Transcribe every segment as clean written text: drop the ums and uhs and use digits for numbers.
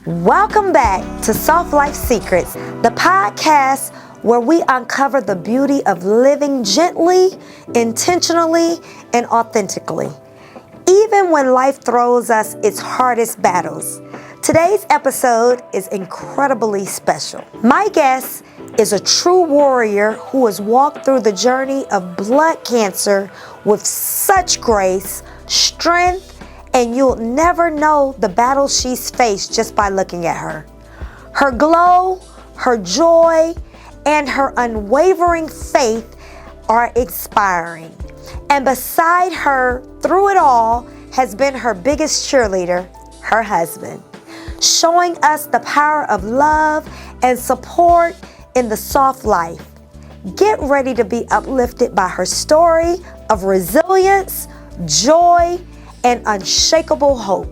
Welcome back to Soft Life Secrets, the podcast where we uncover the beauty of living gently, intentionally, and authentically, even when life throws us its hardest battles. Today's episode is incredibly special. My guest is a true warrior who has walked through the journey of blood cancer with such grace, strength, and you'll never know the battle she's faced just by looking at her. Her glow, her joy, and her unwavering faith are inspiring. And beside her, through it all, has been her biggest cheerleader, her husband, showing us the power of love and support in the soft life. Get ready to be uplifted by her story of resilience, joy, and unshakable hope.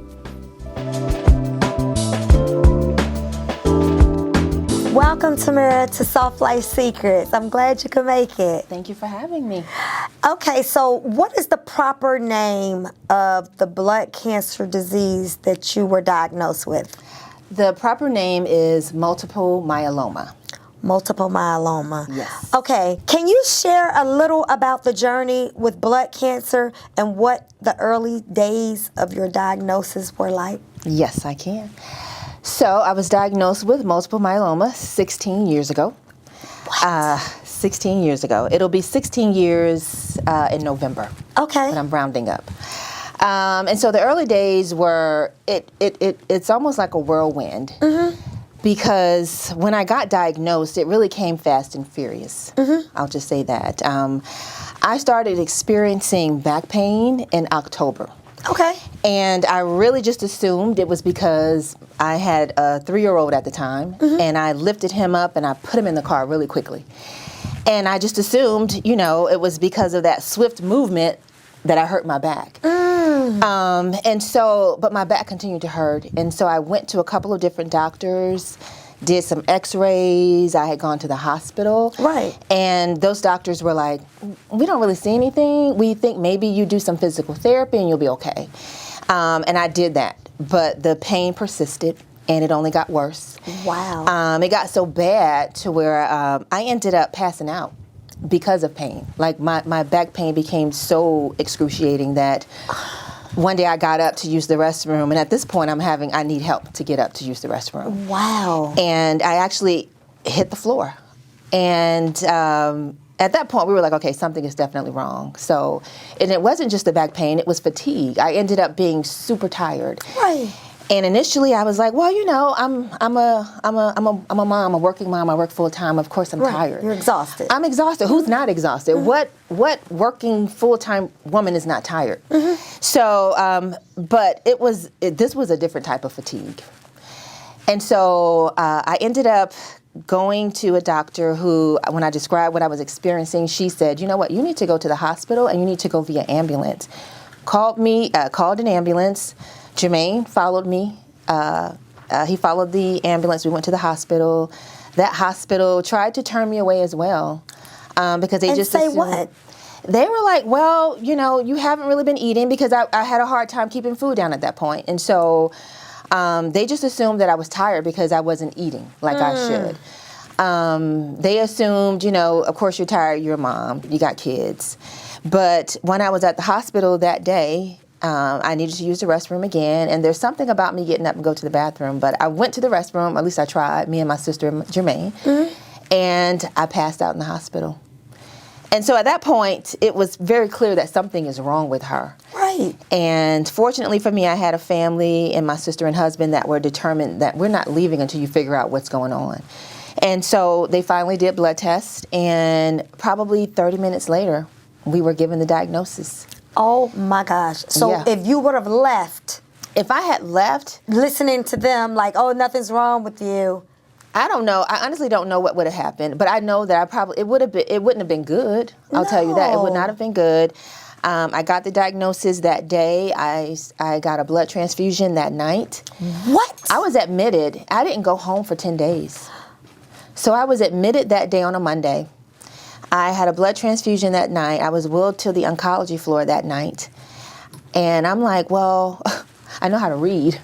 Welcome, Tamara, to Soft Life Secrets. I'm glad you could make it. Thank you for having me. Okay, so what is the proper name of the blood cancer disease that you were diagnosed with? The proper name is multiple myeloma. Multiple myeloma. Yes. Okay, can you share a little about the journey with blood cancer and what the early days of your diagnosis were like? Yes, I can. So I was diagnosed with multiple myeloma 16 years ago. What? 16 years ago. It'll be 16 years in November. Okay. And I'm rounding up. And so the early days were, it's almost like a whirlwind. Mm-hmm. Because when I got diagnosed, it really came fast and furious. Mm-hmm. I'll just say that. I started experiencing back pain in October. Okay. And I really just assumed it was because I had a 3-year-old at the time, mm-hmm. and I lifted him up and I put him in the car really quickly. And I just assumed, it was because of that swift movement that I hurt my back. And so, but my back continued to hurt. And so I went to a couple of different doctors, did some x-rays. I had gone to the hospital. Right. And those doctors were like, we don't really see anything. We think maybe you do some physical therapy and you'll be okay. And I did that. But the pain persisted and it only got worse. Wow. It got so bad to where I ended up passing out because of pain. Like my back pain became so excruciating that one day I got up to use the restroom, and at this point I need help to get up to use the restroom. Wow. And I actually hit the floor. And at that point we were like, okay, something is definitely wrong. So, and it wasn't just the back pain, it was fatigue. I ended up being super tired. Right. And initially I was like, well, I'm a mom, a working mom. I work full time. Of course, I'm tired. You're exhausted. I'm exhausted. Who's not exhausted? Mm-hmm. What working full time woman is not tired? Mm-hmm. So, but this was a different type of fatigue. And so I ended up going to a doctor who, when I described what I was experiencing, she said, you know what? You need to go to the hospital and you need to go via ambulance. Called an ambulance. Jermaine followed me. He followed the ambulance. We went to the hospital. That hospital tried to turn me away as well because they just assumed, what? They were like, well, you haven't really been eating, because I had a hard time keeping food down at that point. And so they just assumed that I was tired because I wasn't eating like I should. They assumed, of course you're tired, you're a mom, you got kids. But when I was at the hospital that day, I needed to use the restroom again, and there's something about me getting up and go to the bathroom, but I went to the restroom, at least I tried, me and my sister, Jermaine, mm-hmm. and I passed out in the hospital. And so at that point, it was very clear that something is wrong with her. Right. And fortunately for me, I had a family and my sister and husband that were determined that we're not leaving until you figure out what's going on. And so they finally did blood tests, and probably 30 minutes later, we were given the diagnosis. Oh my gosh. So Yeah. if you would have left, If I had left, listening to them like, oh, nothing's wrong with you. I don't know. I honestly don't know what would have happened, but I know that it wouldn't have been good. I'll tell you that. It would not have been good. I got the diagnosis that day. I got a blood transfusion that night. What? I was admitted. I didn't go home for 10 days. So I was admitted that day on a Monday. I had a blood transfusion that night. I was wheeled to the oncology floor that night. And I'm like, well, I know how to read.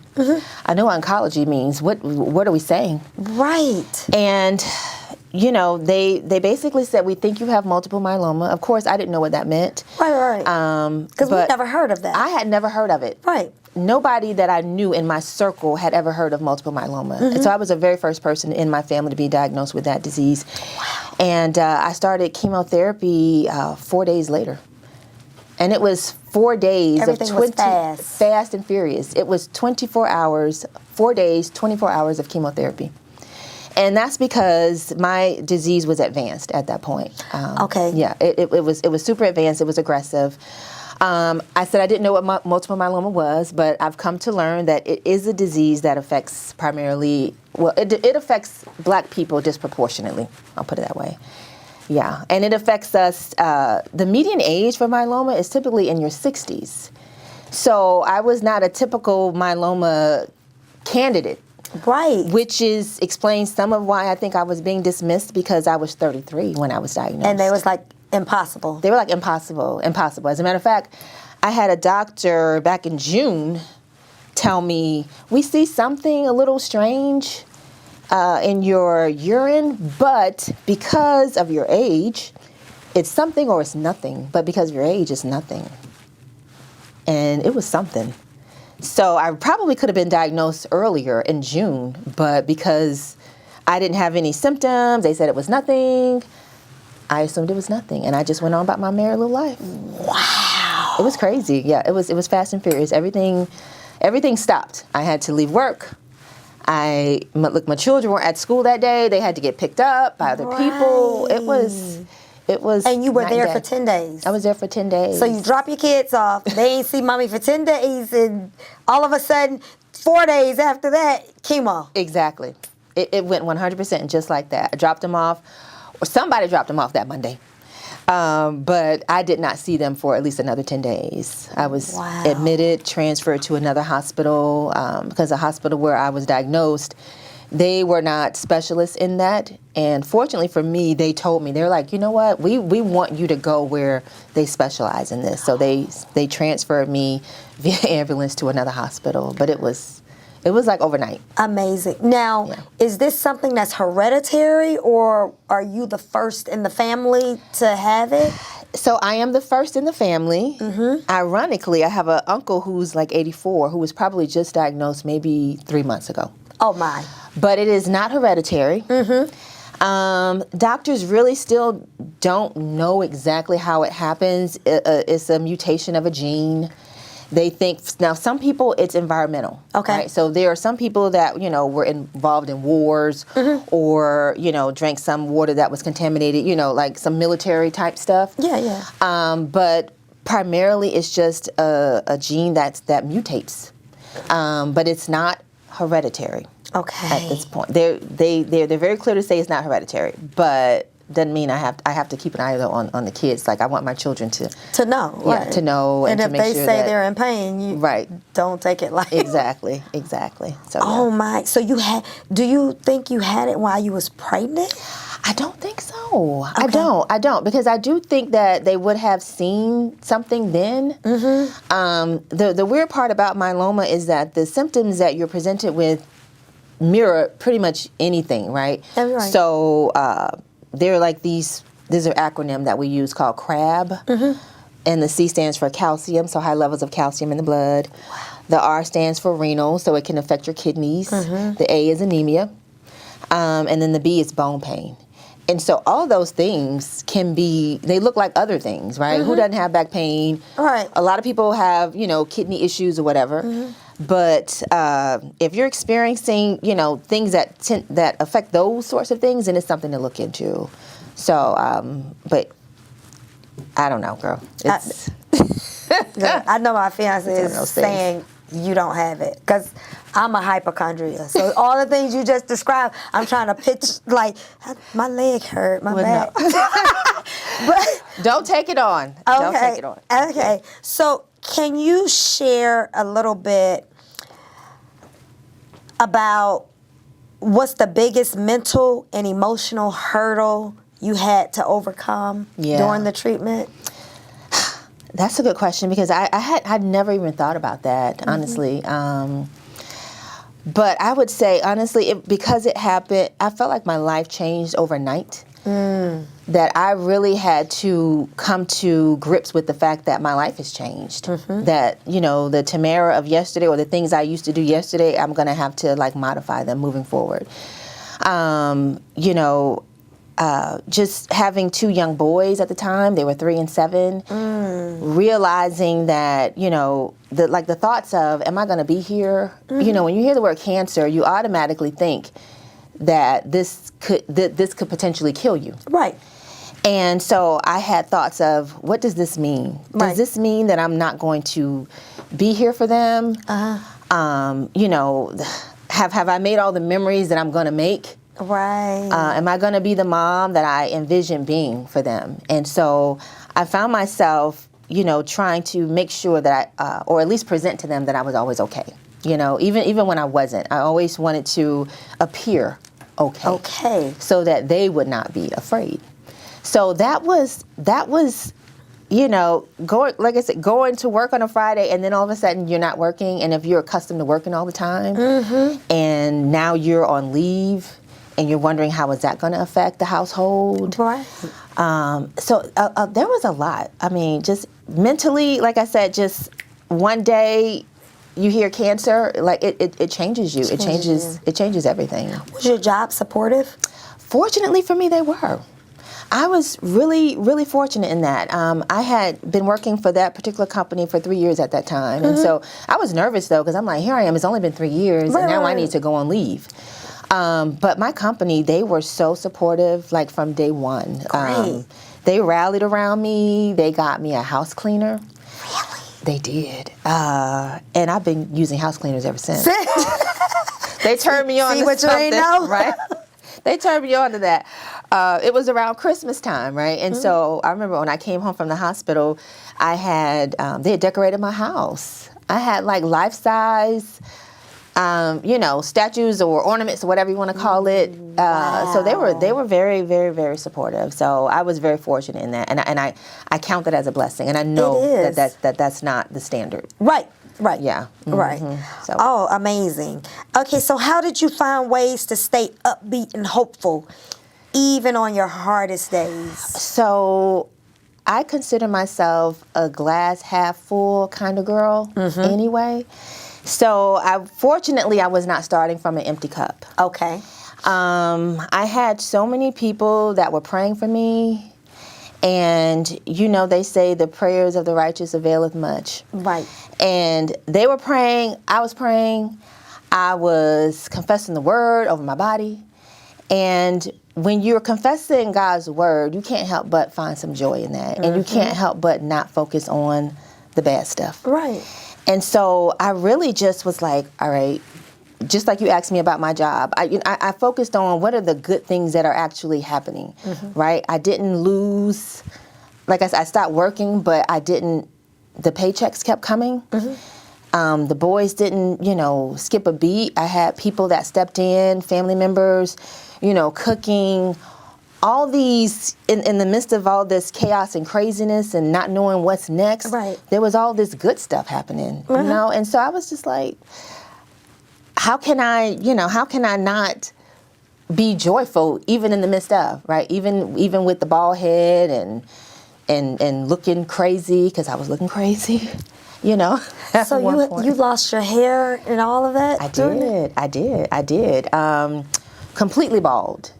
I know what oncology means. What are we saying? Right. And, you know, they basically said, we think you have multiple myeloma. Of course, I didn't know what that meant. Right. Because we've never heard of that. I had never heard of it. Right. Nobody that I knew in my circle had ever heard of multiple myeloma. And so I was the very first person in my family to be diagnosed with that disease. Wow. And I started chemotherapy 4 days later. And it was 4 days Everything was fast and furious. It was 24 hours, 4 days, 24 hours of chemotherapy. And that's because my disease was advanced at that point. Okay. Yeah, it was super advanced. It was aggressive. I said I didn't know what multiple myeloma was, but I've come to learn that it is a disease that affects primarily, well, it affects Black people disproportionately. I'll put it that way. Yeah, and it affects us, the median age for myeloma is typically in your 60s. So I was not a typical myeloma candidate. Right. Which explains some of why I think I was being dismissed, because I was 33 when I was diagnosed. And they was like, impossible. They were like, impossible. As a matter of fact, I had a doctor back in June tell me, we see something a little strange in your urine, but because of your age, it's something or it's nothing. But because of your age, it's nothing. And it was something. So I probably could have been diagnosed earlier in June, but because I didn't have any symptoms, they said it was nothing. I assumed it was nothing, and I just went on about my merry little life. Wow. It was crazy. Yeah, it was fast and furious. Everything stopped. I had to leave work. My children were at school that day. They had to get picked up by other people. It was. And you were there for 10 days. I was there for 10 days. So you drop your kids off. They ain't see mommy for 10 days, and all of a sudden, 4 days after that, chemo. Exactly. It went 100% just like that. I dropped them off, or somebody dropped them off that Monday. But I did not see them for at least another 10 days. I was admitted, transferred to another hospital, because the hospital where I was diagnosed, they were not specialists in that. And fortunately for me, they told me, they're like, you know what, we want you to go where they specialize in this. So they transferred me via ambulance to another hospital. But it was like overnight. Amazing. Now, is this something that's hereditary, or are you the first in the family to have it? So I am the first in the family. Ironically, I have an uncle who's like 84, who was probably just diagnosed maybe 3 months ago. Oh, my. But it is not hereditary. Doctors really still don't know exactly how it happens. It's a mutation of a gene. They think, now some people it's environmental. Okay. Right? So there are some people that, were involved in wars or, drank some water that was contaminated, like some military type stuff. Yeah. But primarily it's just a gene that mutates. But it's not hereditary. Okay. At this point, they're very clear to say it's not hereditary, but doesn't mean I have to keep an eye though on the kids. Like I want my children to know, right. to know, and to if make they sure say that they're in pain, you don't take it like exactly. So oh my! So do you think you had it while you was pregnant? I don't think so. Okay. I don't because I do think that they would have seen something then. The weird part about myeloma is that the symptoms that you're presented with mirror pretty much anything, right? Right. So they're like there's an acronym that we use called CRAB, and the C stands for calcium, so high levels of calcium in the blood. Wow. The R stands for renal, so it can affect your kidneys. The A is anemia, and then the B is bone pain. And so all those things they look like other things, right? Who doesn't have back pain? Right. A lot of people have, kidney issues or whatever. But if you're experiencing, things that affect those sorts of things, then it's something to look into. So, but I don't know, girl. It's I know my fiance is saying you don't have it because I'm a hypochondria. So all the things you just described, I'm trying to pitch like my leg hurt, my back. But don't take it on. Okay. Don't take it on. Okay. So can you share a little bit about what's the biggest mental and emotional hurdle you had to overcome during the treatment? That's a good question because I'd never even thought about that, honestly. But I would say, honestly, because it happened, I felt like my life changed overnight. That I really had to come to grips with the fact that my life has changed. That, you know, the Tamara of yesterday or the things I used to do yesterday, I'm going to have to like modify them moving forward. You know, just having 2 young boys at the time, they were 3 and 7, realizing that, you know, the thoughts of, am I going to be here? You know, when you hear the word cancer, you automatically think that this could potentially kill you. Right. And so I had thoughts of, what does this mean? Right. Does this mean that I'm not going to be here for them? You know, have I made all the memories that I'm going to make? Right. Am I going to be the mom that I envision being for them? And so I found myself, you know, trying to make sure that I, or at least present to them that I was always okay. You know, even when I wasn't, I always wanted to appear okay. Okay. So that they would not be afraid. So that was, you know, like I said, going to work on a Friday and then all of a sudden you're not working. And if you're accustomed to working all the time and now you're on leave and you're wondering how is that going to affect the household. Right. So there was a lot. I mean, just mentally, like I said, just one day you hear cancer, like it changes you. It changes everything. Was your job supportive? Fortunately for me, they were. I was really, really fortunate in that. I had been working for that particular company for 3 years at that time. And so I was nervous, though, because I'm like, here I am. It's only been 3 years, and now I need to go on leave. But my company, they were so supportive, like from day one. Great. They rallied around me. They got me a house cleaner. Really? They did. And I've been using house cleaners ever since. They turned me on to what something, you ain't know? right? They turned me on to that. It was around Christmas time, right? And so I remember when I came home from the hospital, I had, they had decorated my house. I had like life-size, you know, statues or ornaments or whatever you want to call it. So they were very, very, very supportive. So I was very fortunate in that. And I count that as a blessing. And I know that's not the standard. Right. Right. Yeah. Right. So. Oh, amazing. Okay, so how did you find ways to stay upbeat and hopeful even on your hardest days? So I consider myself a glass half full kind of girl anyway. So fortunately, I was not starting from an empty cup. Okay. I had so many people that were praying for me. And, you know, they say the prayers of the righteous availeth much. Right. And they were praying. I was praying. I was confessing the word over my body. And when you're confessing God's word, you can't help but find some joy in that. And you can't help but not focus on the bad stuff. Right. And so I really just was like, all right, just like you asked me about my job, I focused on what are the good things that are actually happening, right? I didn't lose, like I said, I stopped working, but the paychecks kept coming. The boys didn't, you know, skip a beat. I had people that stepped in, family members, you know, cooking, all these, in the midst of all this chaos and craziness and not knowing what's next, there was all this good stuff happening, you know? And so I was just like, how can I not be joyful even in the midst of, right? Even with the bald head and looking crazy, because I was looking crazy, you know. So you lost your hair and all of that? I did. Completely bald.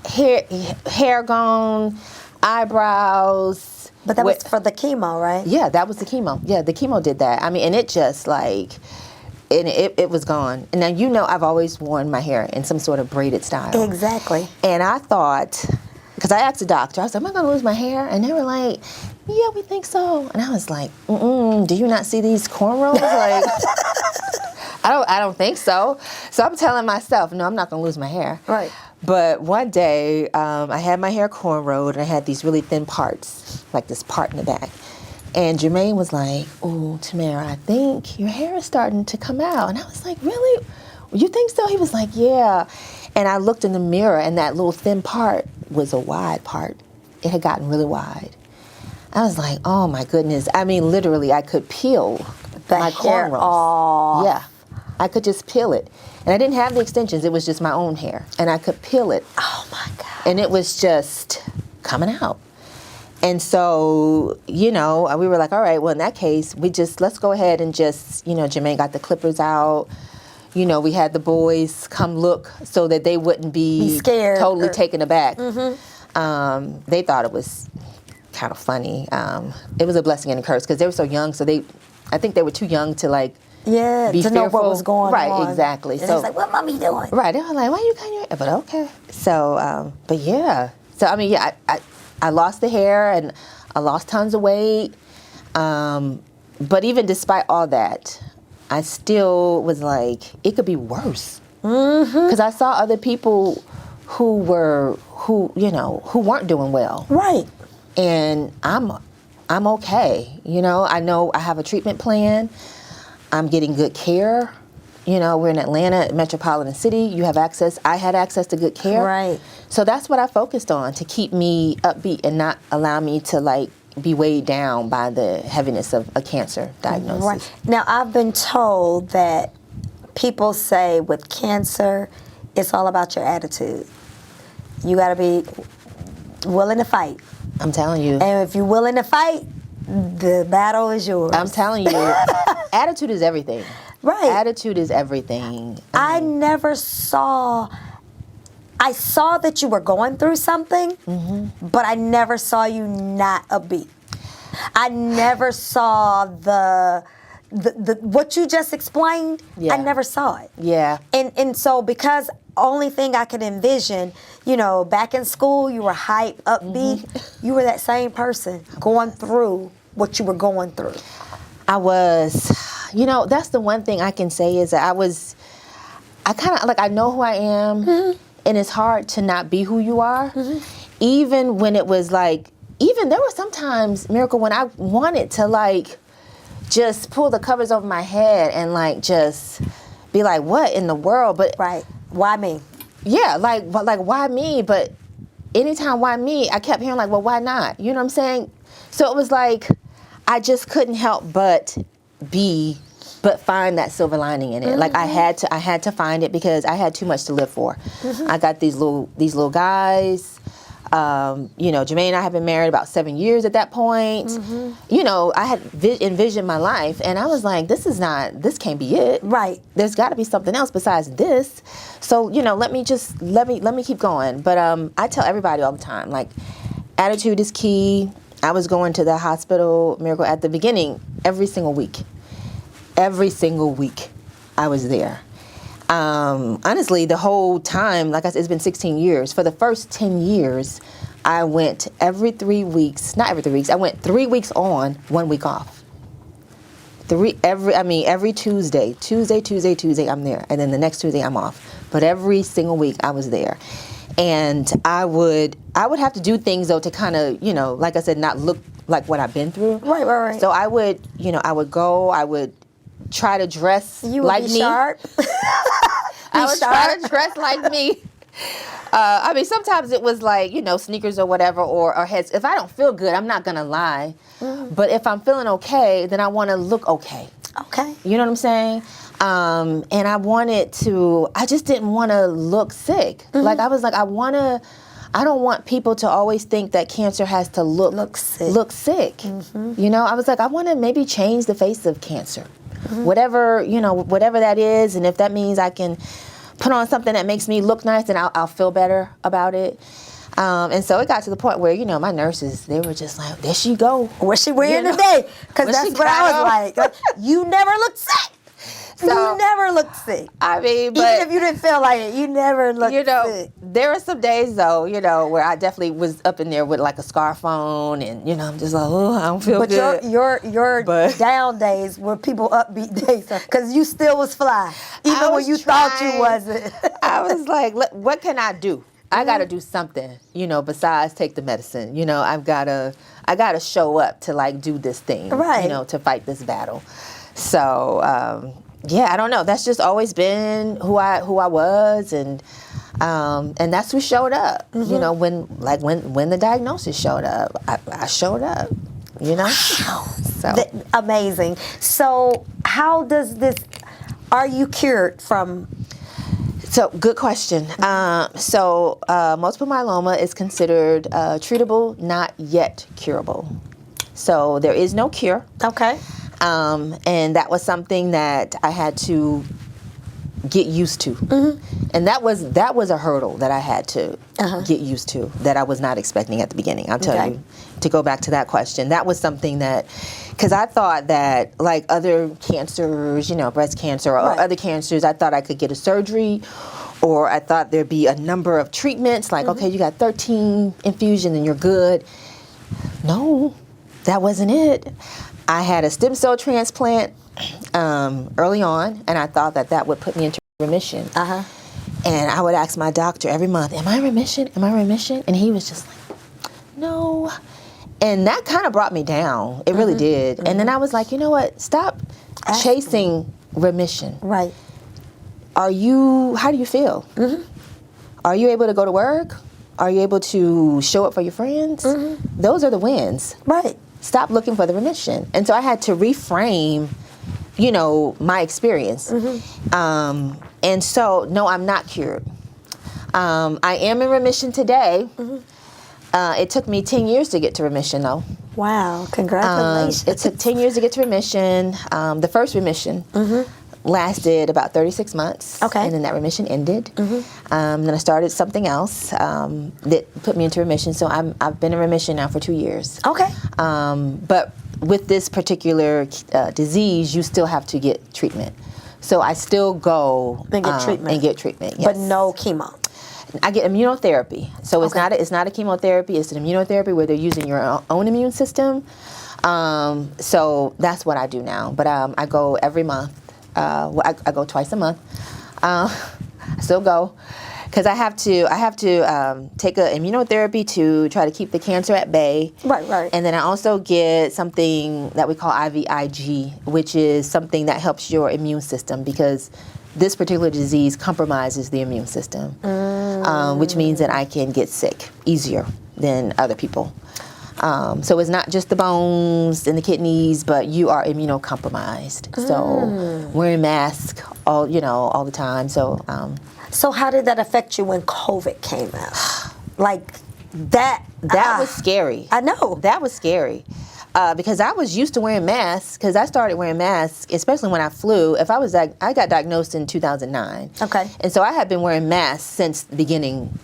Hair gone, eyebrows. But that was for the chemo, right? Yeah, that was the chemo. Yeah, the chemo did that. I mean, and it just like... And it was gone. And now, you know, I've always worn my hair in some sort of braided style. Exactly. And I thought, because I asked the doctor, I was like, am I going to lose my hair? And they were like, yeah, we think so. And I was like, do you not see these cornrows? Like, I don't think so. So I'm telling myself, no, I'm not going to lose my hair. Right. But one day, I had my hair cornrowed, and I had these really thin parts, like this part in the back. And Jermaine was like, "Ooh, Tamara, I think your hair is starting to come out." And I was like, "Really? You think so?" He was like, "Yeah." And I looked in the mirror, and that little thin part was a wide part. It had gotten really wide. I was like, oh my goodness. I mean, literally, I could peel my hair cornrows. off. Yeah, I could just peel it. And I didn't have the extensions. It was just my own hair. And I could peel it. Oh my God. And it was just coming out. And so, you know, we were like, all right, well, in that case, let's go ahead and just, you know, Jermaine got the clippers out. You know, we had the boys come look so that they wouldn't be scared. totally taken aback. They thought it was kind of funny. It was a blessing and a curse because they were so young. So I think they were too young to like be to fearful. know what was going on. Right, exactly. And so it's like, what mommy doing? Right, they were like, why you cutting your hair? But okay. So, but yeah. So, I mean, yeah, I lost the hair and I lost tons of weight. But even despite all that, I still was like, it could be worse. Because I saw other people who weren't doing well. Right. And I'm okay. You know I have a treatment plan. I'm getting good care. You know, we're in Atlanta, metropolitan city. You have access. I had access to good care. Right. So that's what I focused on to keep me upbeat and not allow me to like be weighed down by the heaviness of a cancer diagnosis. Right. Now, I've been told that people say with cancer, it's all about your attitude. You got to be willing to fight. I'm telling you. And if you're willing to fight, the battle is yours. I'm telling you. Attitude is everything. Right. Attitude is everything. I saw that you were going through something, but I never saw you not upbeat. I never saw the what you just explained. Yeah. I never saw it. Yeah. And so because only thing I could envision, you know, back in school you were hype, upbeat. You were that same person going through what you were going through. I was, you know, that's the one thing I can say is that I kind of, like, I know who I am, and it's hard to not be who you are. Even when it was like, there were sometimes, Miracle, when I wanted to, like, just pull the covers over my head and, like, just be like, what in the world? But Right. Why me? yeah, like why me? But anytime why me, I kept hearing like, well, why not? You know what I'm saying? So it was like, I just couldn't help but find that silver lining in it. Like I had to find it because I had too much to live for. I got these little guys. You know, Jermaine and I have been married about 7 years at that point. You know, I had envisioned my life, and I was like, this can't be it. Right. There's got to be something else besides this. So, you know, let me keep going. But I tell everybody all the time, like, attitude is key. I was going to the hospital, Miracle, at the beginning every single week. Every single week I was there. Honestly, the whole time, like I said, it's been 16 years. For the first 10 years, I went every 3 weeks. Not every 3 weeks. I went 3 weeks on, 1 week off. Every Tuesday, I'm there. And then the next Tuesday, I'm off. But every single week, I was there. And I would have to do things, though, to kind of, you know, like I said, not look like what I've been through. Right. So I would try to dress You would like be me. sharp. I would try to dress like me. Sometimes it was like, you know, sneakers or whatever, or heads. If I don't feel good, I'm not going to lie. But if I'm feeling okay, then I want to look okay. Okay. You know what I'm saying? And I just didn't want to look sick. Like, I was like, I don't want people to always think that cancer has to look sick. You know, I was like, I want to maybe change the face of cancer. Whatever that is, and if that means I can put on something that makes me look nice, and I'll feel better about it. And so it got to the point where, you know, my nurses, they were just like, there she go. What's she wearing today? Because that's what I was like. You never looked sick. You never looked sick. I mean, but even if you didn't feel like it, you never looked sick. There were some days, though, you know, where I definitely was up in there with like a scarf on, and, you know, I'm just like, oh, I don't feel good. But your down days were people upbeat days, because you still was fly, even when you thought you wasn't. I was like, what can I do? I got to do something, you know, besides take the medicine. You know, I got to show up to, like, do this thing, right, you know, to fight this battle. So, yeah, I don't know. That's just always been who I was, and that's who showed up. You know, when the diagnosis showed up, I showed up. you know? So Amazing. So how does this, are you cured from? So, good question. Multiple myeloma is considered treatable, not yet curable. So there is no cure. Okay. And that was something that I had to get used to. And that was a hurdle that I had to get used to, that I was not expecting at the beginning. I'll tell you, to go back to that question, that was something that, because I thought that like other cancers, you know, breast cancer or other cancers, I thought I could get a surgery, or I thought there'd be a number of treatments, like, okay, you got 13 infusions and you're good. No, that wasn't it. I had a stem cell transplant early on, and I thought that would put me into remission. And I would ask my doctor every month, am I in remission? Am I in remission? And he was just like, no. And that kind of brought me down. It really did. And then I was like, you know what? Stop chasing remission. Right. How do you feel? Are you able to go to work? Are you able to show up for your friends? Those are the wins. Right. Stop looking for the remission. And so I had to reframe, you know, my experience. And so, no, I'm not cured. I am in remission today. It took me 10 years to get to remission, though. Wow, congratulations. It took 10 years to get to remission. The first remission lasted about 36 months. Okay. And then that remission ended. Then I started something else that put me into remission. So I've been in remission now for 2 years. Okay. But with this particular disease, you still have to get treatment. So I still go And get treatment. Yes. But no chemo. I get immunotherapy. So it's not a chemotherapy. It's an immunotherapy where they're using your own immune system. So that's what I do now. But I go every month. I go twice a month. I still go because I have to take an immunotherapy to try to keep the cancer at bay. Right. And then I also get something that we call IVIG, which is something that helps your immune system, because this particular disease compromises the immune system, which means that I can get sick easier than other people. So it's not just the bones and the kidneys, but you are immunocompromised. So wearing masks all the time. So how did that affect you when COVID came out? Like that was scary. I know. That was scary. Because I was used to wearing masks, because I started wearing masks, especially when I flew. I got diagnosed in 2009. Okay. And so I had been wearing masks since the beginning,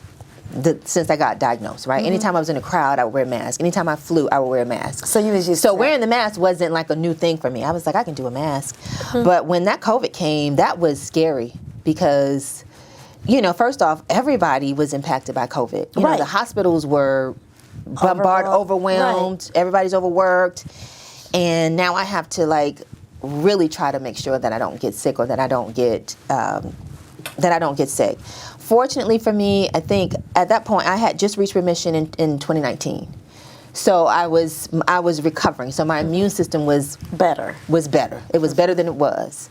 since I got diagnosed, right? Anytime I was in a crowd, I would wear a mask. Anytime I flew, I would wear a mask. So you was used So to wearing the mask wasn't like a new thing for me. I was like, I can do a mask. But when that COVID came, that was scary, because, you know, first off, everybody was impacted by COVID. You know, the hospitals were overwhelmed. Right. Everybody's overworked. And now I have to like really try to make sure that I don't get sick, or that I don't get sick. Fortunately for me, I think at that point I had just reached remission in 2019. So I was recovering. So my immune system was better. It was better than it was.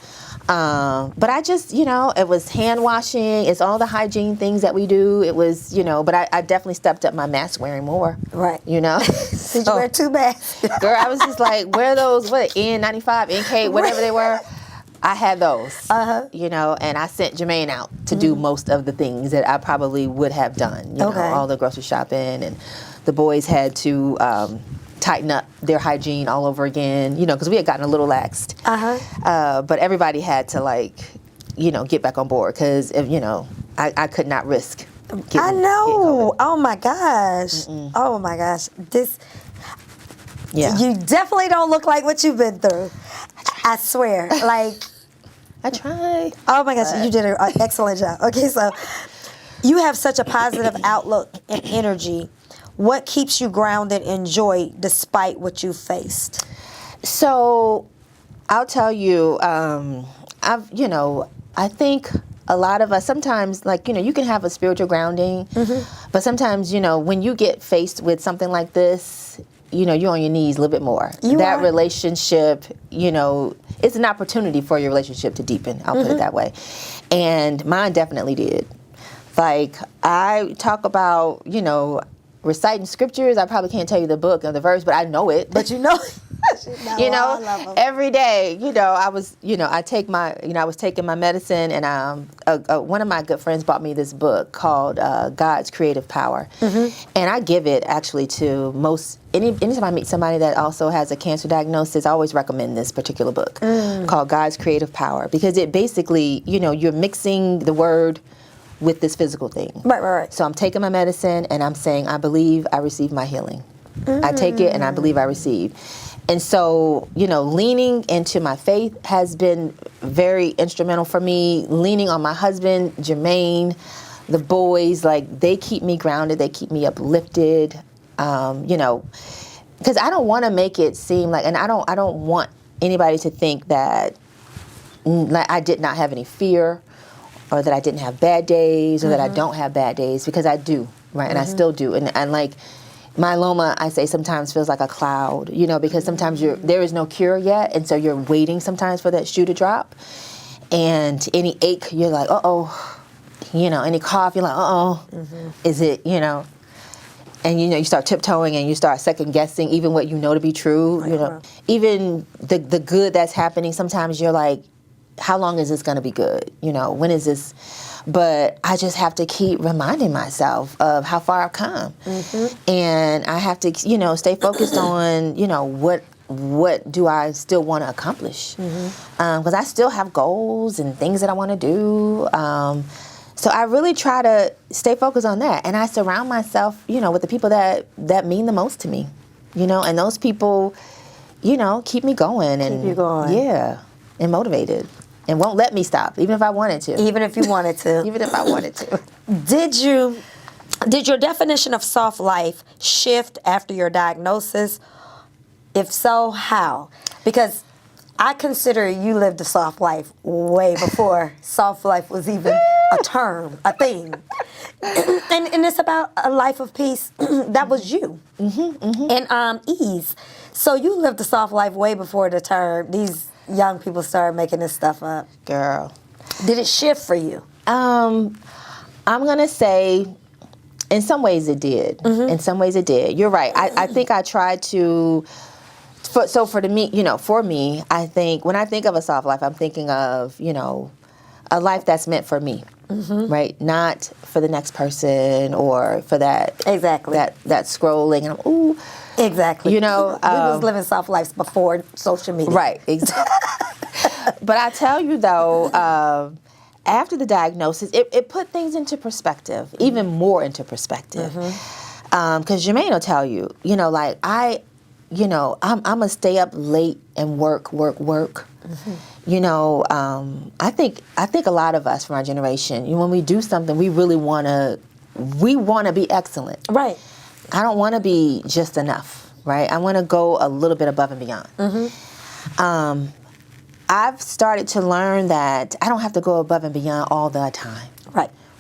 But I just, it was hand washing. It's all the hygiene things that we do. It was, but I definitely stepped up my mask wearing more. Right. Did you wear 2 masks? Girl, I was just like, wear those, N95, NK, whatever they were. I had those, and I sent Jermaine out to do most of the things that I probably would have done, all the grocery shopping, and the boys had to tighten up their hygiene all over again, because we had gotten a little laxed. But everybody had to get back on board, because I could not risk getting COVID. Oh my gosh. Oh my gosh. You definitely don't look like what you've been through. I swear. I tried. Oh my gosh, you did an excellent job. Okay, so you have such a positive outlook and energy. What keeps you grounded in joy despite what you faced? So I'll tell you, I think a lot of us sometimes, you can have a spiritual grounding, but sometimes, when you get faced with something like this, you're on your knees a little bit more. That relationship, it's an opportunity for your relationship to deepen. I'll put it that way. And mine definitely did. I talk about, reciting scriptures. I probably can't tell you the book or the verse, but I know it. But you know, You know, I love 'em. every day, I was, I take my, I was taking my medicine, and one of my good friends bought me this book called God's Creative Power. And I give it actually to anytime I meet somebody that also has a cancer diagnosis, I always recommend this particular book called God's Creative Power, because it basically, you're mixing the word with this physical thing. Right. So I'm taking my medicine and I'm saying, I believe I receive my healing. I take it and I believe I receive. And so, leaning into my faith has been very instrumental for me. Leaning on my husband, Jermaine, the boys, like, they keep me grounded. They keep me uplifted, because I don't want to make it seem like, and I don't want anybody to think that like I did not have any fear, or that I didn't have bad days, or that I don't have bad days, because I do, right? And I still do. And like, myeloma, I say, sometimes feels like a cloud, because sometimes there is no cure yet, and so you're waiting sometimes for that shoe to drop. And any ache, you're like, uh-oh. Any cough, you're like, uh-oh. Is it, And, you start tiptoeing and you start second guessing even what you know to be true. Even the good that's happening, sometimes you're like, how long is this going to be good? When is this? But I just have to keep reminding myself of how far I've come. And I have to, stay focused on, what do I still want to accomplish? Because I still have goals and things that I want to do. So I really try to stay focused on that. And I surround myself, with the people that mean the most to me, and those people, keep me going. Keep you going. Yeah, and motivated. And won't let me stop, even if I wanted to. Even if you wanted to. Even if I wanted to. Did your definition of soft life shift after your diagnosis? If so, how? Because I consider you lived a soft life way before soft life was even a term, a thing. And it's about a life of peace. That was you. And ease. So you lived a soft life way before the term. These young people started making this stuff up. Girl. Did it shift for you? I'm going to say, in some ways it did. In some ways it did. You're right. I think I tried to, for me, I think, when I think of a soft life, I'm thinking of, a life that's meant for me, right? Not for the next person or for that. Exactly. That scrolling and ooh. Exactly. We was living soft lives before social media. Right, exactly. But I tell you, though, after the diagnosis, it put things into perspective, even more into perspective. Because Jermaine will tell you, like, I'm going to stay up late and work. I think a lot of us from our generation, when we do something, we really want to be excellent. Right. I don't want to be just enough, right? I want to go a little bit above and beyond. I've started to learn that I don't have to go above and beyond all the time.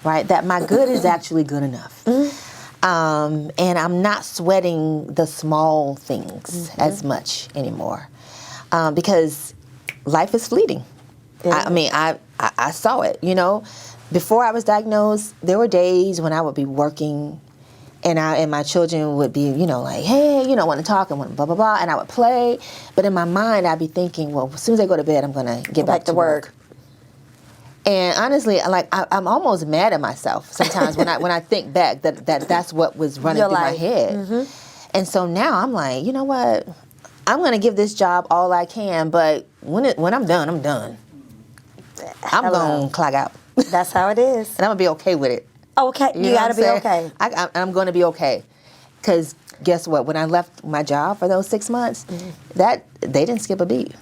Right? That my good is actually good enough. And I'm not sweating the small things as much anymore. Because life is fleeting. I saw it, Before I was diagnosed, there were days when I would be working and my children would be, like, hey, want to talk and blah, blah, blah. And I would play. But in my mind, I'd be thinking, well, as soon as I go to bed, I'm going to get back to work. And honestly, like, I'm almost mad at myself sometimes when I think back that's what was running through my head. And so now I'm like, you know what? I'm going to give this job all I can. But when I'm done, I'm done. I'm going to clock out. That's how it is. And I'm going to be okay with it. Okay, you got to be okay. I'm going to be okay. Because guess what? When I left my job for those 6 months, they didn't skip a beat.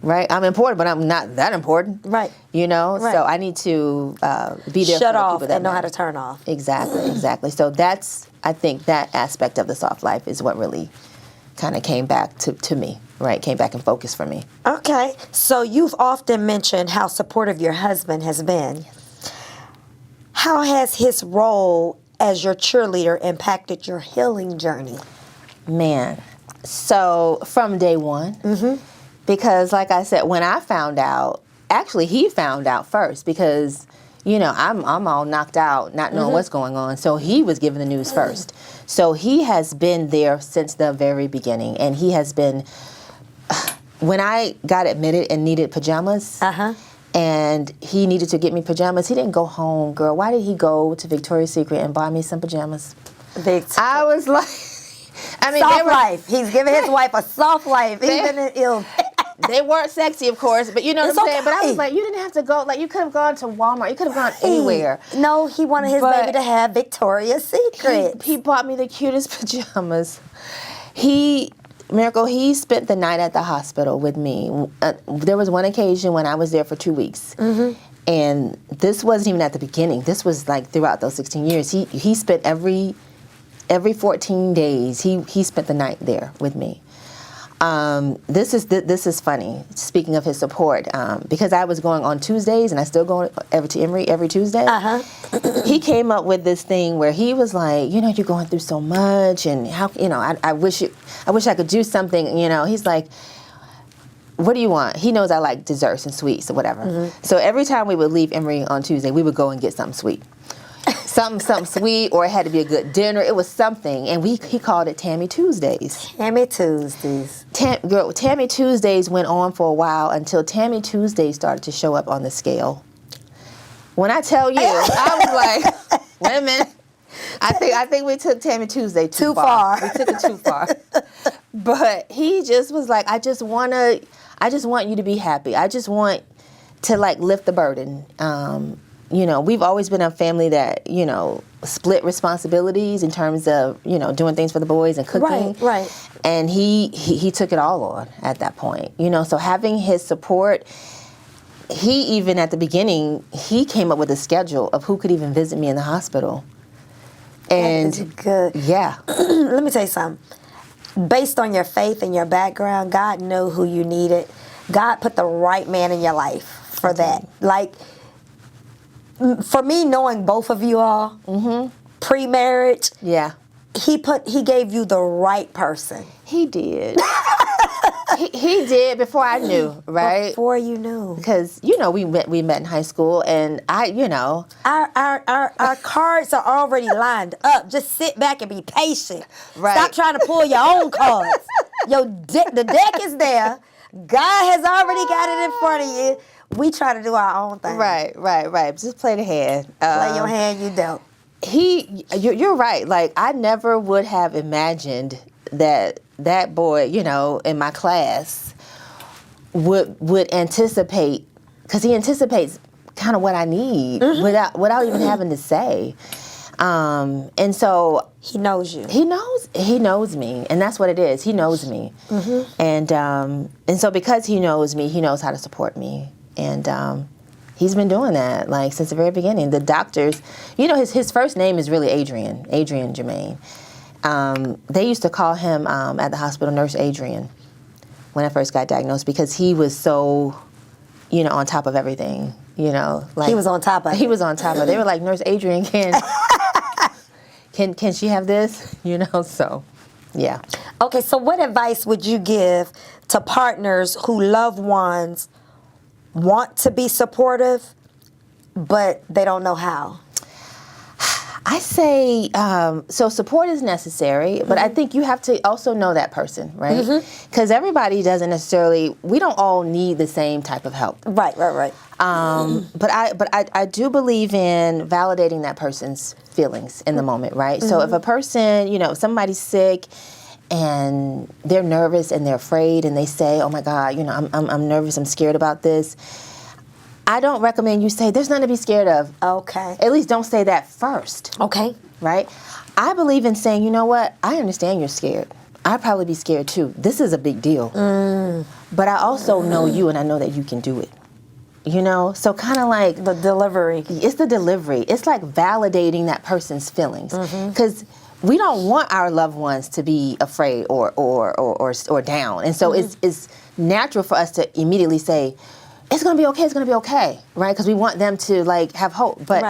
Right? I'm important, but I'm not that important. Right. Right. So I need to be there for the people that and know matter. how to turn off. Exactly. So I think that aspect of the soft life is what really kind of came back to me, right? Came back in focus for me. Okay. So you've often mentioned how supportive your husband has been. How has his role as your cheerleader impacted your healing journey? Man, so from day one, because like I said, when I found out, actually he found out first because, I'm all knocked out, not knowing what's going on. So he was given the news first. So he has been there since the very beginning, and he has been. When I got admitted and needed pajamas, and he needed to get me pajamas, he didn't go home, girl. Why did he go to Victoria's Secret and buy me some pajamas? I was like, soft life. He's giving his wife a soft life, even in ill. They weren't sexy, of course, but you know what I'm saying? But I was like, you didn't have to go. Like, you could have gone to Walmart. You could have gone anywhere. No, he wanted his baby to have Victoria's Secret. He bought me the cutest pajamas. Miracle, he spent the night at the hospital with me. There was one occasion when I was there for 2 weeks. And this wasn't even at the beginning. This was like throughout those 16 years. He spent every 14 days, he spent the night there with me. This is funny, speaking of his support, because I was going on Tuesdays, and I still go to Emory every Tuesday. He came up with this thing where he was like, you're going through so much, and how, I wish I could do something, He's like, what do you want? He knows I like desserts and sweets or whatever. So every time we would leave Emory on Tuesday, we would go and get something sweet. Something sweet, or it had to be a good dinner. It was something, and he called it Tammy Tuesdays. Tammy Tuesdays. Tammy Tuesdays went on for a while until Tammy Tuesdays started to show up on the scale. When I tell you, I was like, wait a minute. I think we took Tammy Tuesday too far. We took it too far. But he just was like, I just want you to be happy. I just want to lift the burden. We've always been a family that, split responsibilities in terms of, doing things for the boys and cooking. Right. And he took it all on at that point. So having his support, he even at the beginning, he came up with a schedule of who could even visit me in the hospital. And that is good. Yeah. Let me tell you something. Based on your faith and your background, God knew who you needed. God put the right man in your life for that. For me, knowing both of you all, pre-marriage, he gave you the right person. He did. he did before I knew, right? Before you knew, because we met in high school, and our cards are already lined up. Just sit back and be patient. Right. Stop trying to pull your own cards. The deck is there. God has already got it in front of you. We try to do our own thing. Right. Just play the hand. Play your hand you dealt. You're right. I never would have imagined that boy, in my class would anticipate, because he anticipates kind of what I need without even having to say. And so he knows you. He knows me, and that's what it is. He knows me, and so because he knows me, he knows how to support me, and he's been doing that since the very beginning. The doctors, his first name is really Adrian Germain. They used to call him at the hospital Nurse Adrian when I first got diagnosed, because he was so, on top of everything. He was on top of it. He was on top of it. They were like, Nurse Adrian, can she have this? So, yeah. Okay, so what advice would you give to partners who loved ones want to be supportive, but they don't know how? I say, so support is necessary, but I think you have to also know that person, right? Because everybody doesn't necessarily, we don't all need the same type of help. Right. But I do believe in validating that person's feelings in the moment, right? So if a person, if somebody's sick and they're nervous and they're afraid and they say, oh my God, I'm nervous, I'm scared about this, I don't recommend you say, there's nothing to be scared of. Okay. At least don't say that first. Okay. Right? I believe in saying, you know what? I understand you're scared. I'd probably be scared too. This is a big deal. But I also know you, and I know that you can do it. So kind of like the delivery. It's the delivery. It's like validating that person's feelings. Because we don't want our loved ones to be afraid or down. And so it's natural for us to immediately say, it's going to be okay, right? Because we want them to have hope, but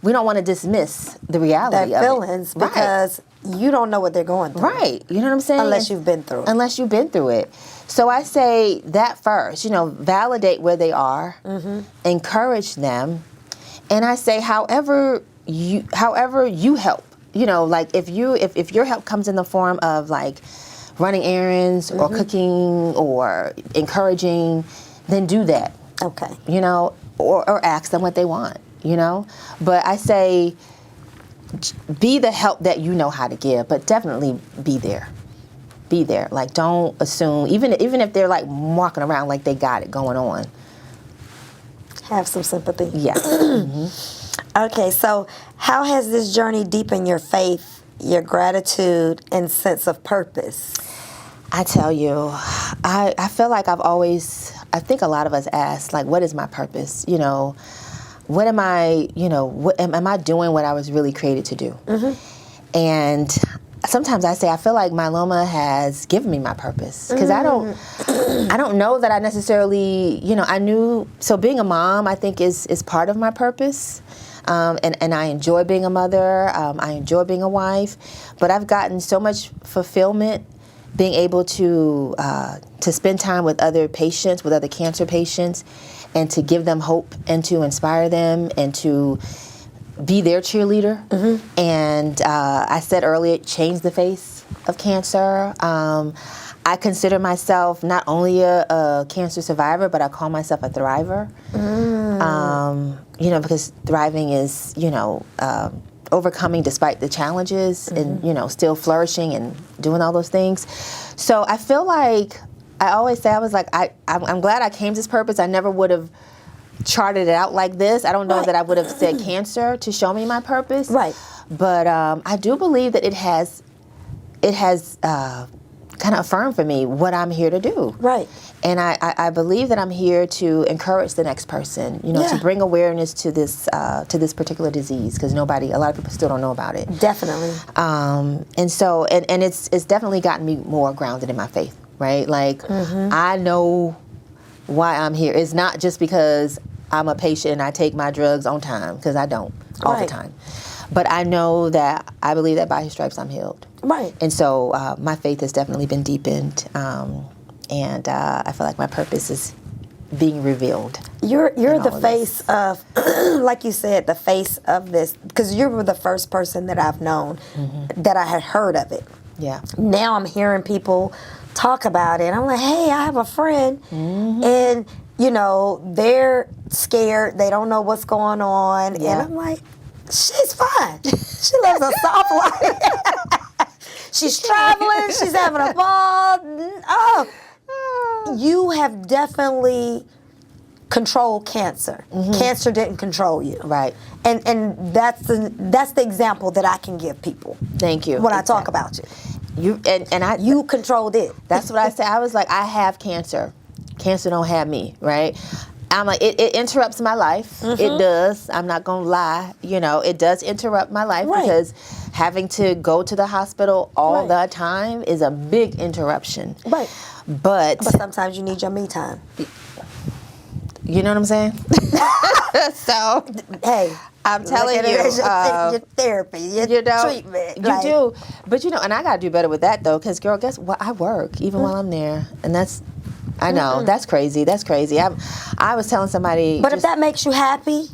we don't want to dismiss the reality of feelings it. Because you don't know what they're going through. Right, you know what I'm saying? Unless you've been through it. So I say that first, validate where they are, encourage them, And I say, however you help, like if your help comes in the form of like running errands or cooking or encouraging, then do that. Okay. Or ask them what they want, But I say, be the help that you know how to give, but definitely be there. Be there. Like, don't assume, even if they're like walking around like they got it going on. Have some sympathy. Yeah. Okay, so how has this journey deepened your faith, your gratitude, and sense of purpose? I tell you, I feel like I think a lot of us ask, like, what is my purpose? What am I, am I doing what I was really created to do? And sometimes I say, I feel like myeloma has given me my purpose, because I don't know that I necessarily, so being a mom, I think is part of my purpose. And I enjoy being a mother. I enjoy being a wife, but I've gotten so much fulfillment being able to spend time with other patients, with other cancer patients, and to give them hope and to inspire them and to be their cheerleader. And I said earlier, change the face of cancer. I consider myself not only a cancer survivor, but I call myself a thriver. Because thriving is, overcoming despite the challenges and, still flourishing and doing all those things. So I feel like, I always say, I was like, I'm glad I came to this purpose. I never would have charted it out like this. I don't know that I would have said cancer to show me my purpose. Right. But I do believe that it has kind of affirmed for me what I'm here to do. Right. And I believe that I'm here to encourage the next person, to bring awareness to this particular disease, because a lot of people still don't know about it. Definitely. And so, and it's definitely gotten me more grounded in my faith, right? Like, I know why I'm here. It's not just because I'm a patient and I take my drugs on time, because I don't all the time. But I know that I believe that by his stripes I'm healed. Right. And so my faith has definitely been deepened, and I feel like my purpose is being revealed. You're the face of, like you said, the face of this, because you were the first person that I've known that I had heard of it. Yeah. Now I'm hearing people talk about it. I'm like, hey, I have a friend, and they're scared. They don't know what's going on, and I'm like, she's fine. She lives a soft life. She's traveling. She's having a ball. Oh, you have definitely controlled cancer. Cancer didn't control you. Right. And that's the example that I can give people. Thank you. When I talk about you. You controlled it. That's what I say. I was like, I have cancer. Cancer don't have me, right? I'm like, it interrupts my life. It does. I'm not going to lie. It does interrupt my life, because having to go to the hospital all the time is a big interruption. Right. But sometimes you need your me time. You know what I'm saying? So, hey, I'm telling you, your therapy, your treatment. You do. But, and I got to do better with that, though, because, girl, guess what? I work even while I'm there. And I know, that's crazy. That's crazy. I was telling somebody. But if that makes you happy,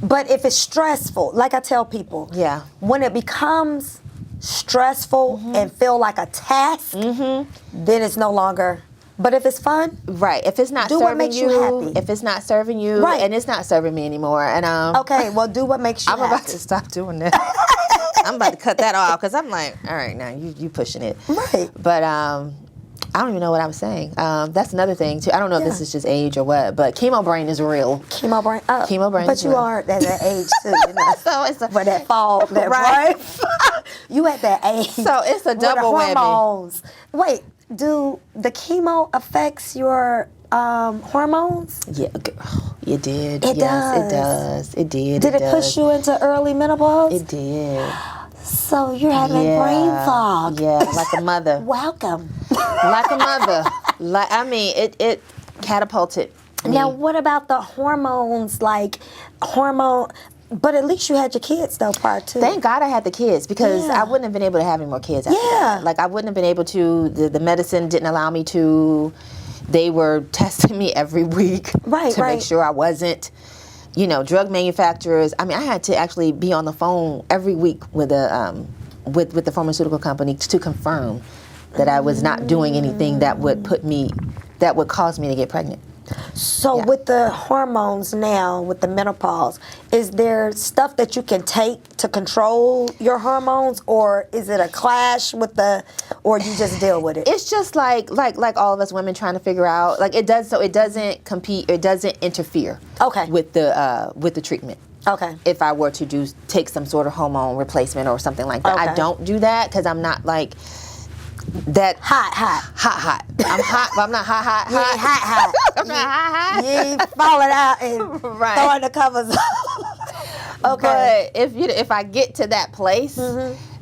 but if it's stressful, like I tell people, when it becomes stressful and feel like a task, then it's no longer. But if it's fun, right? If it's not do what makes you happy. If it's not serving you, right? And it's not serving me anymore. And okay, well, do what makes you. I'm about to stop doing that. I'm about to cut that off, because I'm like, all right, now you pushing it, right? But I don't even know what I was saying. That's another thing too. I don't know if this is just age or what, but chemo brain is real. Chemo brain. Chemo brain. But you are at that age too. So it's for that fall, that right? You at that age. So it's a double whammy. Hormones. Wait, do the chemo affects your hormones? Yeah, it did. It does. It did. Did it push you into early menopause? It did. So you're having brain fog. Yeah, like a mother. Welcome. Like a mother. It catapulted me. Now, what about the hormones? But at least you had your kids, though, prior to. Thank God I had the kids, because I wouldn't have been able to have any more kids after that. Like, I wouldn't have been able to. The medicine didn't allow me to. They were testing me every week to make sure I wasn't drug manufacturers. I mean, I had to actually be on the phone every week with with the pharmaceutical company to confirm that I was not doing anything that would cause me to get pregnant. So with the hormones now, with the menopause, is there stuff that you can take to control your hormones, or is it a clash or you just deal with it? It's just like all of us women trying to figure out, like it doesn't compete, it doesn't interfere. Okay. With the treatment. Okay. If I were to take some sort of hormone replacement or something like that, I don't do that because I'm not like that hot. I'm hot, but I'm not hot. You ain't hot. I'm not hot. You ain't falling out and throwing the covers off. Okay. But if I get to that place,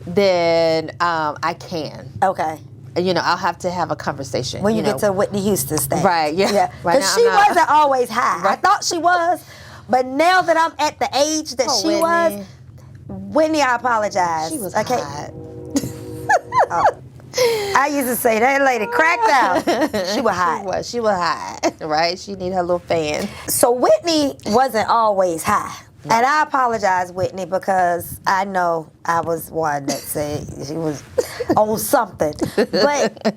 then I can. Okay. I'll have to have a conversation. When you get to Whitney Houston stage. Right, yeah. Because she wasn't always high. Right. I thought she was, but now that I'm at the age that she Whitney. was, Whitney, I apologize. She was hot. I used to say, that lady cracked out. She was hot. She was hot, right? She need her little fan. So Whitney wasn't always high. No. And I apologize, Whitney, because I know I was one that said she was on something. But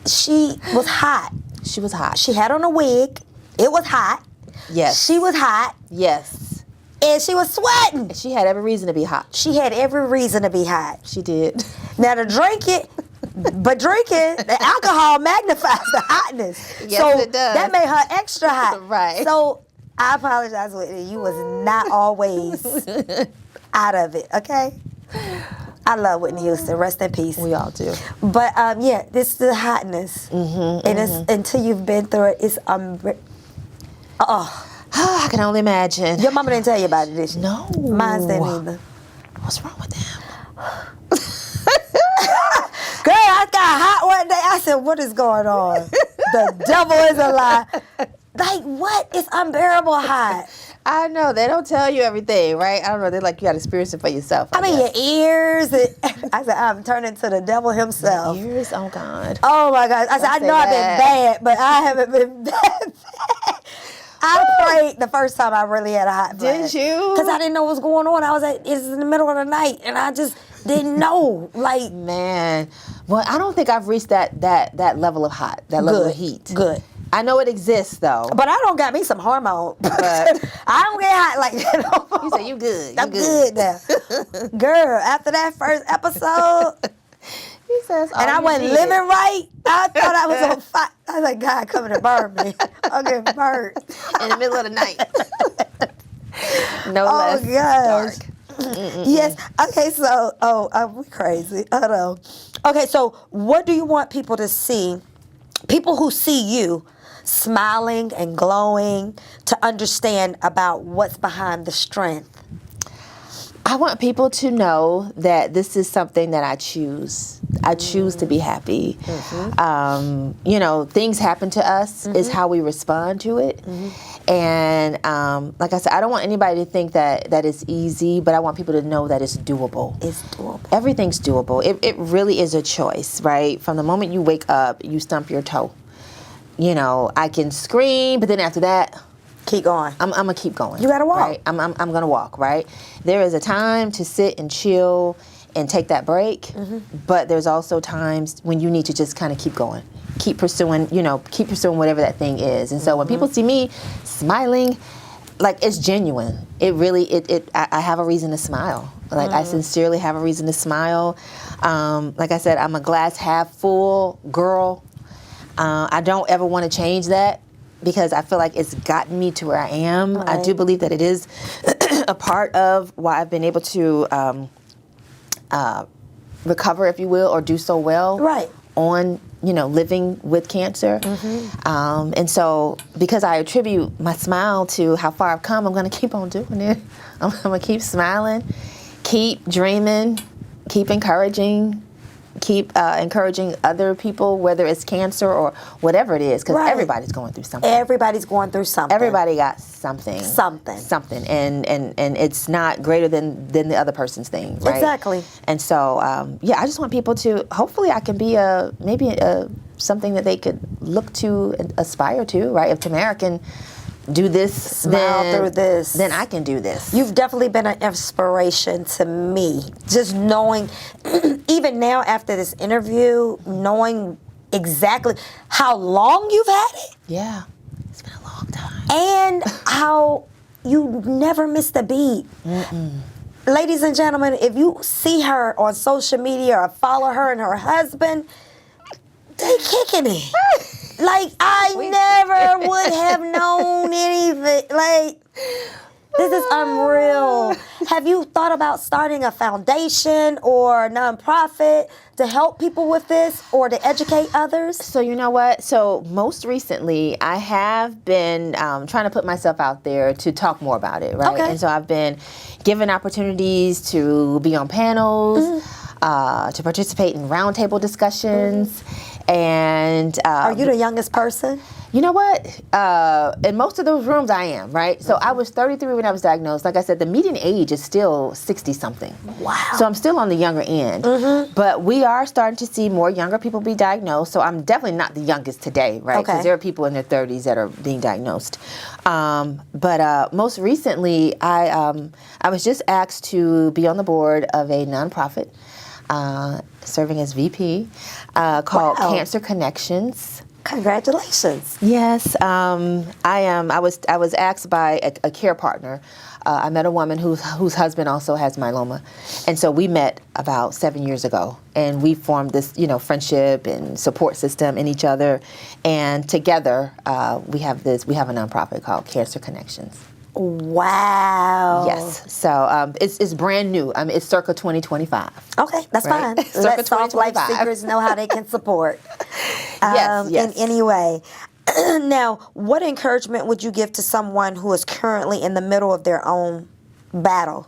she was hot. She was hot. She had on a wig. It was hot. Yes. She was hot. Yes. And she was sweating. She had every reason to be hot. She had every reason to be hot. She did. Now to drink it, but drinking, the alcohol magnifies the hotness. Yes, so it does. That made her extra hot. Right. So I apologize, Whitney. You was not always out of it, okay? I love Whitney Houston. Rest in peace. We all do. But this is the hotness. And it's until you've been through it, it's I can only imagine. Your mama didn't tell you about it, did she? No. Mine didn't either. What's wrong with them? Girl, I got hot one day. I said, what is going on? The devil is a lie. Like, what? It's unbearable hot. I know. They don't tell you everything, right? I don't know. They're like, you got to experience it for yourself. I mean, your ears. I said, I'm turning to the devil himself. Your ears? Oh, God. Oh, my God. I said, I know I've been bad, but I haven't been that bad. I prayed the first time I really had a hot flash. Did you? Because I didn't know what was going on. It's in the middle of the night, and I just didn't know. Like, man. Well, I don't think I've reached that level of hot, that level of heat. Good. I know it exists, though. But I don't got me some hormone. But I don't get hot like that no more. You say you good. I'm good now. Girl, after that first episode, he says, and I wasn't living right, I thought I was on fire. I was like, God coming to burn me. I'm getting burned. In the middle of the night. No less dark. Yes. Okay, so, we crazy. Hold on. Okay, so what do you want people to see, people who see you smiling and glowing, to understand about what's behind the strength? I want people to know that this is something that I choose. I choose to be happy. Things happen to us is how we respond to it. And like I said, I don't want anybody to think that it's easy, but I want people to know that it's doable. It's doable. Everything's doable. It really is a choice, right? From the moment you wake up, you stump your toe. I can scream, but then after that, keep going. I'm gonna keep going. You gotta walk. Right? I'm gonna walk, right? There is a time to sit and chill and take that break, but there's also times when you need to just kind of keep going. Keep pursuing whatever that thing is. And so when people see me smiling, like, it's genuine. It really, I have a reason to smile. Like, I sincerely have a reason to smile. Like I said, I'm a glass half full girl. I don't ever want to change that, because I feel like it's gotten me to where I am. Right. I do believe that it is a part of why I've been able to recover, if you will, or do so well on, living with cancer. And so, because I attribute my smile to how far I've come, I'm going to keep on doing it. I'm going to keep smiling, keep dreaming, keep encouraging, keep encouraging other people, whether it's cancer or whatever it is, because everybody's going through something. Everybody's going through something. Everybody got something. Something. And it's not greater than the other person's thing, right? Exactly. And so, I just want people to, hopefully I can be something that they could look to and aspire to, right? If Tamara can do this, Smile through this, then I can do this. You've definitely been an inspiration to me. Just knowing, even now after this interview, knowing exactly how long you've had it. Yeah, it's been a long time. And how you never missed a beat. Ladies and gentlemen, if you see her on social media or follow her and her husband, they kicking it. Like, I never would have known anything. Like, this is unreal. Have you thought about starting a foundation or a nonprofit to help people with this or to educate others? So you know what? So most recently, I have been trying to put myself out there to talk more about it, right? Okay. And so I've been given opportunities to be on panels, to participate in roundtable discussions, and Are you the youngest person? you know what? In most of those rooms, I am, right? So I was 33 when I was diagnosed. Like I said, the median age is still 60-something. Wow. So I'm still on the younger end. But we are starting to see more younger people be diagnosed. So I'm definitely not the youngest today, right? Because there are people in their 30s that are being diagnosed. But most recently, I was just asked to be on the board of a nonprofit serving as VP called Cancer Connections. Congratulations. Yes, I was asked by a care partner. I met a woman whose husband also has myeloma, and so we met about 7 years ago, and we formed this, friendship and support system in each other, and together we have a nonprofit called Cancer Connections. Wow. Yes. So it's brand new. I mean, it's circa 2025. Okay, that's Right? fine. Circa Let Soft Life 2025. Seekers know how they can support Yes. in any way. Now, what encouragement would you give to someone who is currently in the middle of their own battle?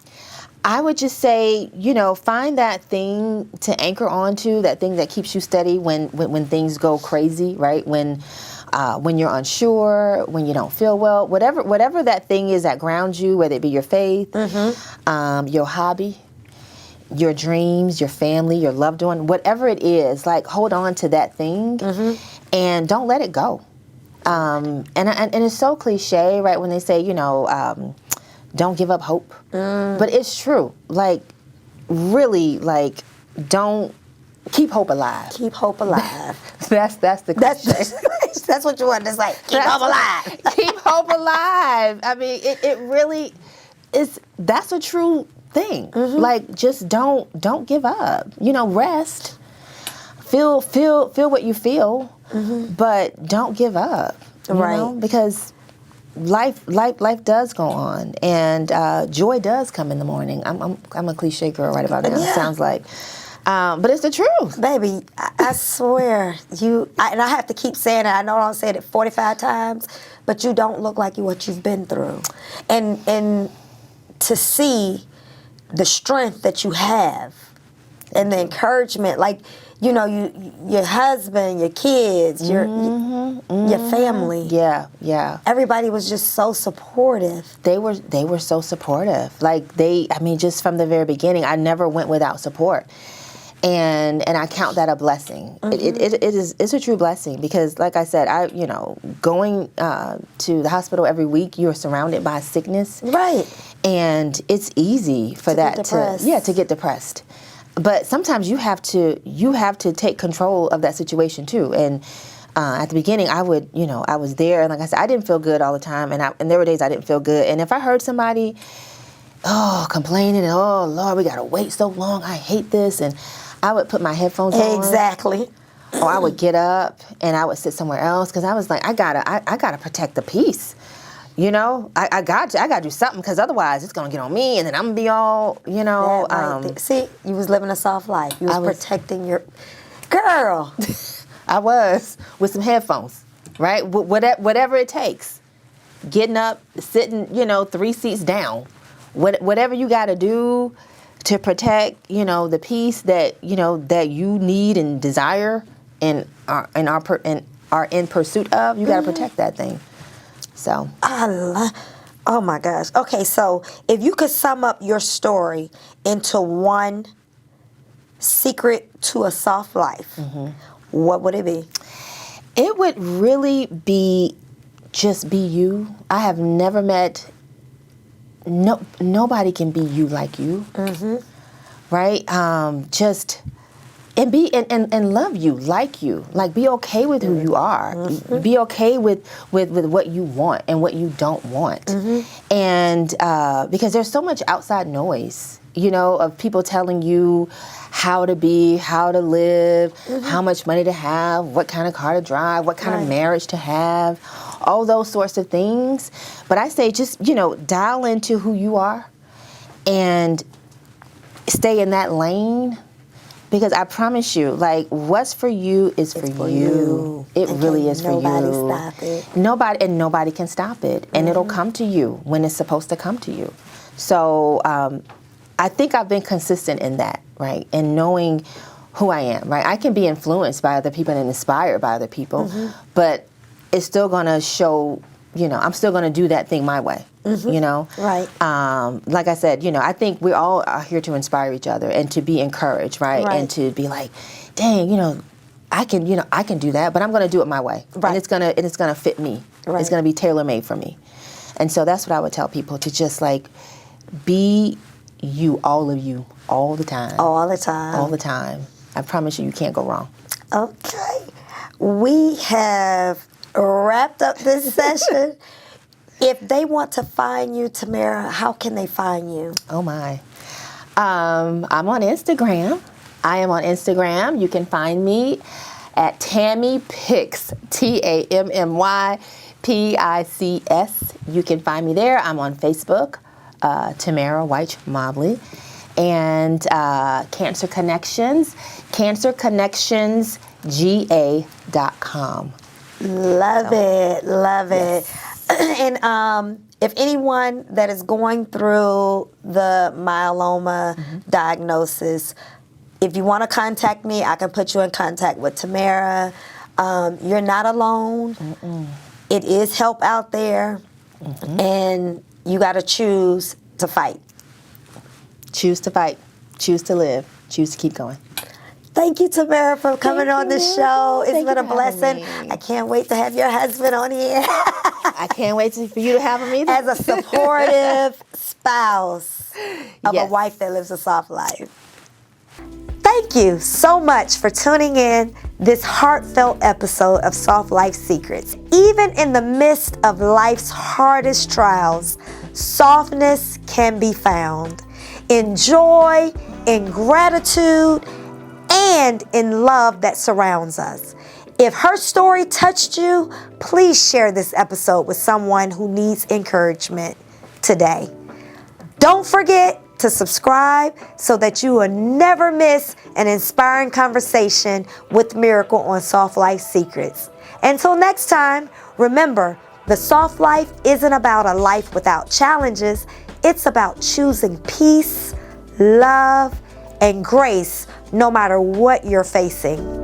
I would just say, find that thing to anchor onto, that thing that keeps you steady when things go crazy, right? When you're unsure, when you don't feel well, whatever that thing is that grounds you, whether it be your faith, your hobby, your dreams, your family, your loved one, whatever it is, like hold on to that thing and don't let it go. And it's so cliche, right? When they say, don't give up hope, but it's true. Like, really, like, don't keep hope alive. Keep hope alive. That's the cliche. That's what you want to say. Keep hope alive. Keep hope alive. I mean, it really is. That's a true thing. Like, just don't give up. Rest. Feel what you feel, but don't give up. You know? Because life does go on, and joy does come in the morning. I'm a cliche girl right about now. Yeah. It sounds like. But it's the truth. Baby, I swear, and I have to keep saying it. I know I don't say it 45 times, but you don't look like what you've been through. And to see the strength that you have and the encouragement, like, your husband, your kids, your family. Yeah. Everybody was just so supportive. They were so supportive. Like, just from the very beginning, I never went without support. And I count that a blessing. It's a true blessing because, like I said, going to the hospital every week, you're surrounded by sickness, right? And it's easy for that to get depressed. But sometimes you have to take control of that situation too. And at the beginning, I was there, and like I said, I didn't feel good all the time, and there were days I didn't feel good. And if I heard somebody, complaining, and oh Lord, we gotta wait so long, I hate this, and I would put my headphones on. Exactly. Or I would get up and I would sit somewhere else because I was like, I gotta protect the peace. I got to do something because otherwise it's gonna get on me, and then I'm gonna be all, See, you was living a soft life. You was protecting your girl. I was with some headphones, right? Whatever it takes, getting up, sitting, 3 seats down, whatever you got to do to protect, the peace that that you need and desire and are in pursuit of. You got to protect that thing. So oh my gosh. Okay, so if you could sum up your story into one secret to a soft life, what would it be? It would really be just be you. I have never met, nobody can be you like you, right? And be and love you, like be okay with who you are. Be okay with what you want and what you don't want. And because there's so much outside noise, of people telling you how to be, how to live, how much money to have, what kind of car to drive, what kind of marriage to have, all those sorts of things. But I say just, dial into who you are and stay in that lane. Because I promise you, what's for you is for you. It really is for you. Nobody stop it. Nobody can stop it. And it'll come to you when it's supposed to come to you. So I think I've been consistent in that, right? And knowing who I am, right? I can be influenced by other people and inspired by other people, but it's still going to show, I'm still going to do that thing my way. Right. Like I said, I think we all are here to inspire each other and to be encouraged, right? And to be like, dang, I can do that, but I'm going to do it my way. Right. And it's going to fit me. Right. It's going to be tailor-made for me. And so that's what I would tell people, to just be you, all of you, all the time. All the time. All the time. I promise you can't go wrong. Okay. We have wrapped up this session. If they want to find you, Tamara, how can they find you? Oh, my. I'm on Instagram. I am on Instagram. You can find me at Tammy Pics, TammyPics. You can find me there. I'm on Facebook, Tamara Mobley. And Cancer Connections, cancerconnectionsga.com. Love it. And if anyone that is going through the myeloma diagnosis, if you want to contact me, I can put you in contact with Tamara. You're not alone. It is help out there, and you got to choose to fight. Choose to fight. Choose to live. Choose to keep going. Thank you, Tamara, for coming on the show. It's been a blessing. I can't wait to have your husband on here. I can't wait for you to have him either. As a supportive spouse of a wife that lives a soft life. Thank you so much for tuning in this heartfelt episode of Soft Life Secrets. Even in the midst of life's hardest trials, softness can be found in joy, in gratitude, and in love that surrounds us. If her story touched you, please share this episode with someone who needs encouragement today. Don't forget to subscribe so that you will never miss an inspiring conversation with Miracle on Soft Life Secrets. Until next time, remember, the soft life isn't about a life without challenges. It's about choosing peace, love, and grace no matter what you're facing.